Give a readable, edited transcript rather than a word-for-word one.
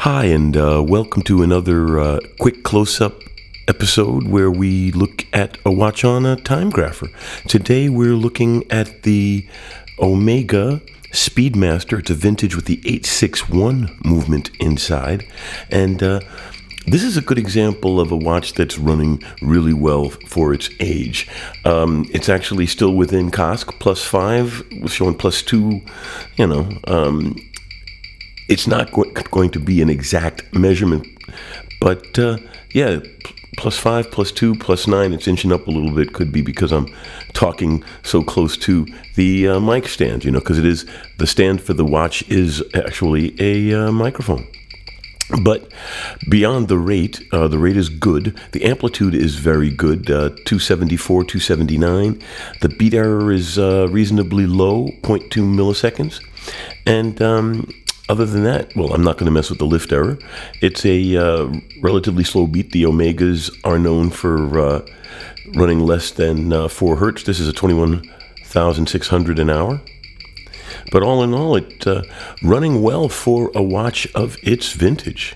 Hi, and welcome to another quick close-up episode where we look at a watch on a Timegrapher. Today we're looking at the Omega Speedmaster. It's a vintage with the 861 movement inside, and this is a good example of a watch that's running really well for its age. It's actually still within COSC, +5, showing +2, It's not going to be an exact measurement, but +5, +2, +9, it's inching up a little bit. Could be because I'm talking so close to the mic stand, because it is, the stand for the watch is actually a microphone. But beyond the rate is good. The amplitude is very good, 274, 279. The beat error is reasonably low, 0.2 milliseconds. And other than that, well, I'm not going to mess with the lift error. It's a relatively slow beat. The Omegas are known for running less than 4 hertz. This is a 21,600 an hour. But all in all, it's running well for a watch of its vintage.